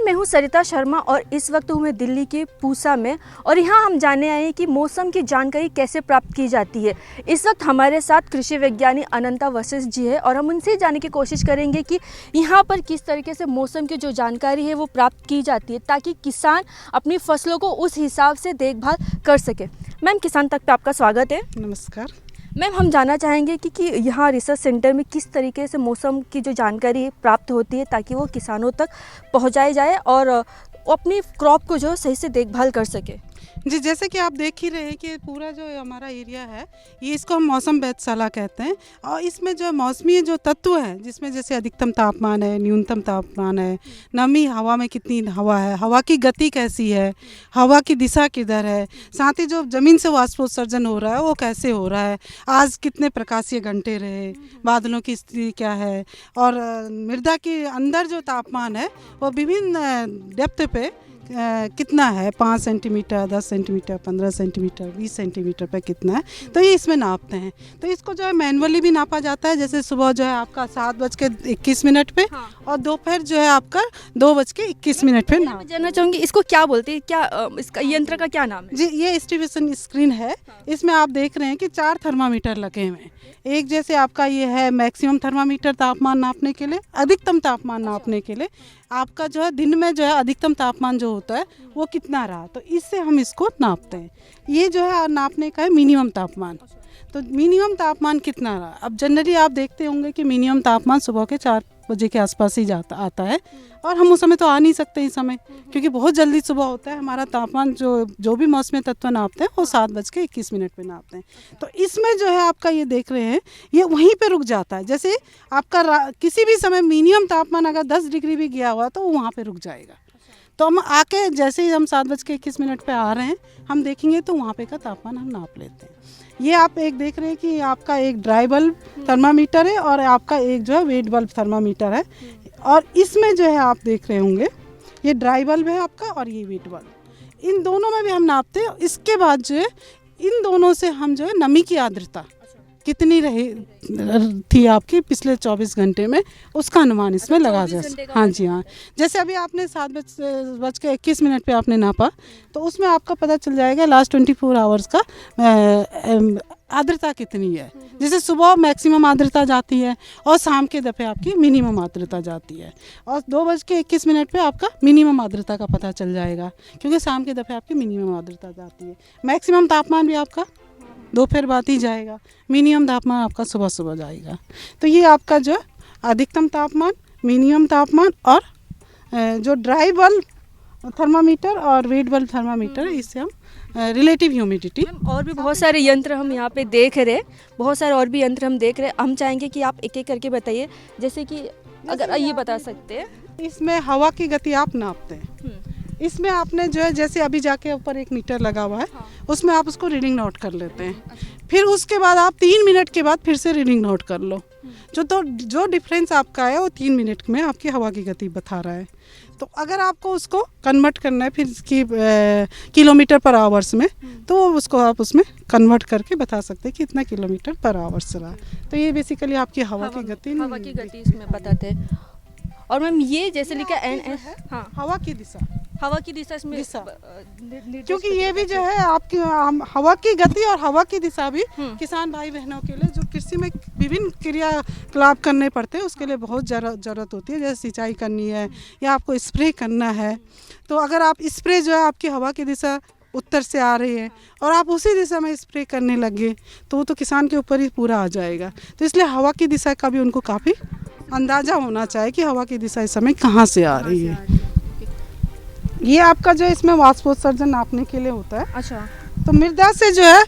नमस्कार, मैं हूं सरिता शर्मा और इस वक्त हूं मैं दिल्ली के पूसा में और यहां हम जानने आए हैं कि मौसम की जानकारी कैसे प्राप्त की जाती है। इस वक्त हमारे साथ कृषि वैज्ञानिक अनंता वशिष्ठ जी है और हम उनसे जानने की कोशिश करेंगे कि यहां पर किस तरीके से मौसम की जो जानकारी है वो प्राप्त की जाती है ताकि किसान अपनी फसलों को उस हिसाब से देखभाल कर सके। मैम, किसान तक पे आपका स्वागत है। नमस्कार मैम, हम जानना चाहेंगे कि यहाँ रिसर्च सेंटर में किस तरीके से मौसम की जो जानकारी प्राप्त होती है ताकि वो किसानों तक पहुँचाई जाए और वो अपनी क्रॉप को जो सही से देखभाल कर सके। जी, जैसे कि आप देख ही रहे हैं कि पूरा जो हमारा एरिया है ये इसको हम मौसम वेधशाला कहते हैं और इसमें जो मौसमी जो तत्व हैं जिसमें जैसे अधिकतम तापमान है, न्यूनतम तापमान है, नमी, हवा में कितनी हवा है, हवा की गति कैसी है, हवा की दिशा किधर है, साथ ही जो ज़मीन से वाष्पोत्सर्जन हो रहा है वो कैसे हो रहा है, आज कितने प्रकाशीय घंटे रहे, बादलों की स्थिति क्या है और मृदा के अंदर जो तापमान है वो विभिन्न डेप्थ पे कितना है, 5 सेंटीमीटर, 10 सेंटीमीटर, 15 सेंटीमीटर, 20 सेंटीमीटर पे कितना है, तो ये इसमें नापते हैं। तो इसको जो है मैनुअली भी नापा जाता है, जैसे सुबह जो है आपका 7:21 पे और दोपहर जो है आपका 2:21 पे मैं जानना चाहूँगी इसको क्या बोलते हैं, क्या इसका यंत्र का क्या नाम है? जी, ये एस्टिमेशन स्क्रीन है। इसमें आप देख रहे हैं कि 4 थर्मामीटर लगे हुए हैं। एक जैसे आपका ये है मैक्सिमम थर्मामीटर तापमान नापने के लिए, अधिकतम तापमान नापने के लिए, आपका जो है दिन में जो है अधिकतम तापमान जो होता है वो कितना रहा, तो इससे हम इसको नापते हैं। ये जो है नापने का है मिनिमम तापमान, तो मिनिमम तापमान कितना रहा। अब जनरली आप देखते होंगे कि मिनिमम तापमान सुबह के 4 बजे के आसपास ही आता है और हम उस समय तो आ नहीं सकते इस समय क्योंकि बहुत जल्दी सुबह होता है। हमारा तापमान जो भी मौसमी तत्व नापते हैं वो 7:21 पे नापते हैं। तो इसमें जो है आपका ये देख रहे हैं ये वहीं पे रुक जाता है। जैसे आपका किसी भी समय मिनिमम तापमान अगर 10 डिग्री भी गया हुआ तो वो वहाँ पे रुक जाएगा। तो हम आके जैसे ही हम 7:21 पे आ रहे हैं हम देखेंगे तो वहाँ पे का तापमान हम नाप लेते हैं। ये आप एक देख रहे हैं कि आपका एक ड्राई बल्ब थर्मामीटर है और आपका एक जो है वेट बल्ब थर्मामीटर है और इसमें जो है आप देख रहे होंगे ये ड्राई बल्ब है आपका और ये वेट बल्ब, इन दोनों में भी हम नापते हैं। इसके बाद जो है इन दोनों से हम जो है नमी की आर्द्रता कितनी रही थी आपकी पिछले 24 घंटे में उसका अनुमान इसमें लगा जाए। हाँ जी, हाँ, जैसे अभी आपने 7:21 पे आपने नापा तो उसमें आपका पता चल जाएगा लास्ट 24 आवर्स का आर्द्रता कितनी है। जैसे सुबह मैक्सिमम आर्द्रता जाती है और शाम के दफे आपकी मिनिमम आर्द्रता जाती है और 2:21 पे आपका मिनिमम आर्द्रता का पता चल जाएगा क्योंकि शाम के दफे आपकी मिनिमम आर्द्रता जाती है। मैक्सिमम तापमान भी आपका दोपहर बाद ही जाएगा, मिनिमम तापमान आपका सुबह सुबह जाएगा। तो ये आपका जो अधिकतम तापमान, मिनिमम तापमान और जो ड्राई बल्ब थर्मामीटर और वेट बल्ब थर्मामीटर इससे हम रिलेटिव ह्यूमिडिटी। और भी बहुत सारे यंत्र हम यहाँ पे देख रहे हैं, बहुत सारे और भी यंत्र हम देख रहे हैं। हम चाहेंगे कि आप एक एक करके बताइए, जैसे कि अगर ये बता सकते हैं। इसमें हवा की गति आप नापते हैं। इसमें आपने जो है जैसे अभी जाके ऊपर एक मीटर लगा हुआ है उसमें आप उसको रीडिंग नोट कर लेते हैं। फिर उसके बाद आप 3 मिनट के बाद फिर से रीडिंग नोट कर लो। जो डिफरेंस आपका है वो 3 मिनट में आपकी हवा की गति बता रहा है। तो अगर आपको उसको कन्वर्ट करना है फिर इसकी किलोमीटर पर आवर्स में तो उसको आप उसमें कन्वर्ट करके बता सकते हैं कि इतना किलोमीटर पर आवर्स रहा। तो ये बेसिकली आपकी हवा की गति इसमें बताते हैं। और मैम ये जैसे लिखा है हाँ, हवा की दिशा इसमें क्योंकि ये भी जो है आपकी हवा की गति और हवा की दिशा भी किसान भाई बहनों के लिए जो कृषि में विभिन्न क्रियाकलाप करने पड़ते हैं उसके लिए बहुत ज़रूरत होती है। जैसे सिंचाई करनी है या आपको स्प्रे करना है तो अगर आप स्प्रे जो है आपकी हवा की दिशा उत्तर से आ रही है और आप उसी दिशा में स्प्रे करने लगे तो वो तो किसान के ऊपर ही पूरा आ जाएगा। तो इसलिए हवा की दिशा का भी उनको काफ़ी अंदाज़ा होना चाहिए कि हवा की दिशा इस समय कहाँ से आ रही है। ये आपका जो इसमें वाष्पोत्सर्जन नापने के लिए होता है। अच्छा, तो मृदा से जो है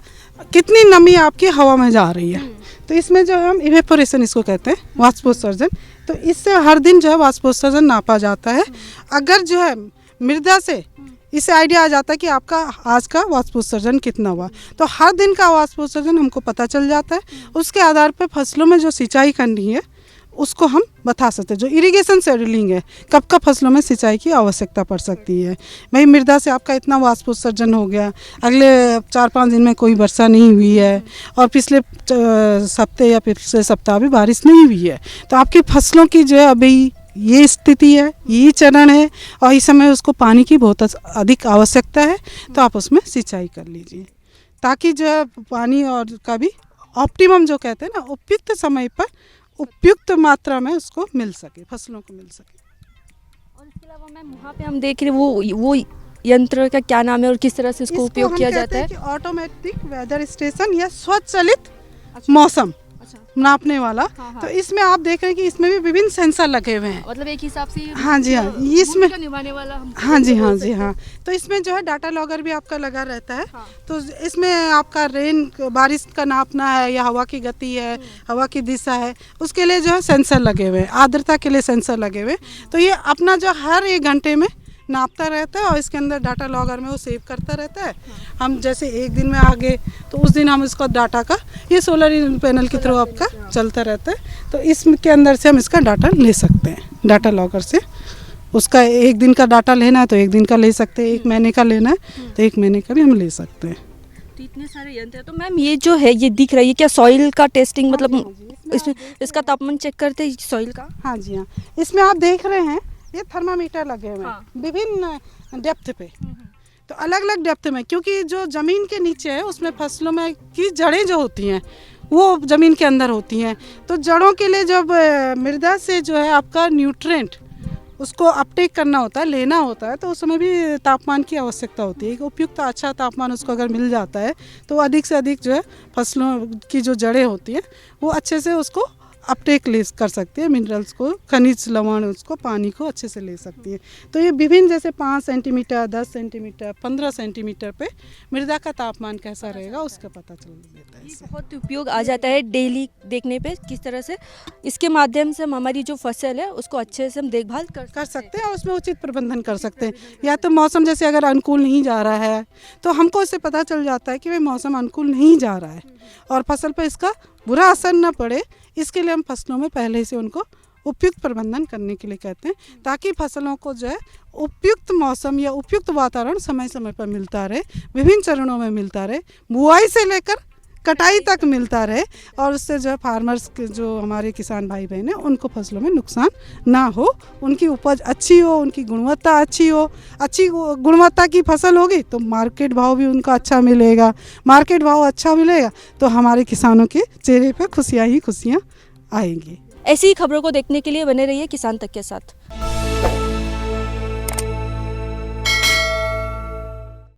कितनी नमी आपकी हवा में जा रही है तो इसमें जो है हम इवेपोरेशन इसको कहते हैं, वाष्पोत्सर्जन। तो इससे हर दिन जो है वाष्पोत्सर्जन नापा जाता है। अगर जो है मृदा से इससे आइडिया आ जाता है कि आपका आज का वाष्पोत्सर्जन कितना हुआ, तो हर दिन का वाष्पोत्सर्जन हमको पता चल जाता है। उसके आधार पर फसलों में जो सिंचाई करनी है उसको हम बता सकते हैं। जो इरिगेशन शेड्यूलिंग है कब कब फसलों में सिंचाई की आवश्यकता पड़ सकती है। भाई मृदा से आपका इतना वाष्पोत्सर्जन हो गया, अगले 4-5 दिन में कोई वर्षा नहीं हुई है और पिछले हफ्ते या पिछले सप्ताह भी बारिश नहीं हुई है, तो आपकी फसलों की जो है अभी ये स्थिति है, यही चरण है और इस समय उसको पानी की बहुत अधिक आवश्यकता है, तो आप उसमें सिंचाई कर लीजिए ताकि जो है पानी और का भी ऑप्टिमम जो कहते हैं ना, उपयुक्त समय पर उपयुक्त मात्रा में उसको मिल सके, फसलों को मिल सके। और इसके अलावा मैम वहाँ पे हम देख रहे हैं वो यंत्र का क्या नाम है और किस तरह से इसको उपयोग किया जाता है? ऑटोमेटिक वेदर स्टेशन या स्वचालित मौसम नापने वाला। हाँ। तो इसमें आप देख रहे हैं कि इसमें भी विभिन्न सेंसर लगे हुए हैं। मतलब एक हिसाब से हाँ जी हाँ, इसमें निभाने वाला हम हाँ जी हाँ जी हाँ। तो इसमें जो है डाटा लॉगर भी आपका लगा रहता है। हाँ। तो इसमें आपका बारिश का नापना है या हवा की गति है, हवा की दिशा है, उसके लिए जो है सेंसर लगे हुए हैं, आर्द्रता के लिए सेंसर लगे हुए हैं। तो ये अपना जो हर 1 घंटे में नापता रहता है और इसके अंदर डाटा लॉगर में वो सेव करता रहता है। हम जैसे एक दिन में आ गए तो उस दिन हम इसको डाटा का ये सोलर पैनल के थ्रू आपका चलता रहता है। तो इसके अंदर से हम इसका डाटा ले सकते हैं, डाटा लॉगर से। उसका 1 दिन का डाटा लेना है तो 1 दिन का ले सकते हैं, 1 महीने का लेना है तो 1 महीने का भी हम ले सकते हैं। तो इतने सारे यंत्र हैं। तो मैम ये जो है ये दिख रही है क्या सॉइल का टेस्टिंग, मतलब इसमें इसका तापमान चेक करते हैं सॉइल का? हाँ जी हाँ, इसमें आप देख रहे हैं ये थर्मामीटर लगे हुए हैं। हाँ। विभिन्न डेप्थ पे, तो अलग अलग डेप्थ में, क्योंकि जो ज़मीन के नीचे है उसमें फसलों में की जड़ें जो होती हैं वो ज़मीन के अंदर होती हैं। तो जड़ों के लिए जब मृदा से जो है आपका न्यूट्रेंट उसको अपटेक करना होता है, लेना होता है, तो उस समय भी तापमान की आवश्यकता होती है। उपयुक्त अच्छा तापमान उसको अगर मिल जाता है तो अधिक से अधिक जो है फसलों की जो जड़ें होती हैं वो अच्छे से उसको अपटेक ले कर सकती है, मिनरल्स को, खनिज लवण, उसको पानी को अच्छे से ले सकती है। तो ये विभिन्न जैसे 5 सेंटीमीटर, 10 सेंटीमीटर, 15 सेंटीमीटर पे मृदा का तापमान कैसा रहेगा उसका पता चल जाता है। ये बहुत उपयोग आ जाता है डेली देखने पे किस तरह से इसके माध्यम से हम हमारी जो फसल है उसको अच्छे से हम देखभाल कर सकते हैं और उसमें उचित प्रबंधन कर सकते हैं। या तो मौसम जैसे अगर अनुकूल नहीं जा रहा है तो हमको इससे पता चल जाता है कि भाई मौसम अनुकूल नहीं जा रहा है और फसल पर इसका बुरा असर न पड़े, इसके लिए हम फसलों में पहले से उनको उपयुक्त प्रबंधन करने के लिए कहते हैं, ताकि फसलों को जो है उपयुक्त मौसम या उपयुक्त वातावरण समय समय पर मिलता रहे, विभिन्न चरणों में मिलता रहे, बुआई से लेकर कटाई तक मिलता रहे और उससे जो है फार्मर्स के जो हमारे किसान भाई बहन हैं उनको फसलों में नुकसान ना हो, उनकी उपज अच्छी हो, उनकी गुणवत्ता अच्छी हो। अच्छी गुणवत्ता की फसल होगी तो मार्केट भाव भी उनका अच्छा मिलेगा, मार्केट भाव अच्छा मिलेगा तो हमारे किसानों के चेहरे पर खुशियाँ ही खुशियाँ आएंगी। ऐसी ही खबरों को देखने के लिए बने रहिए किसान तक के साथ।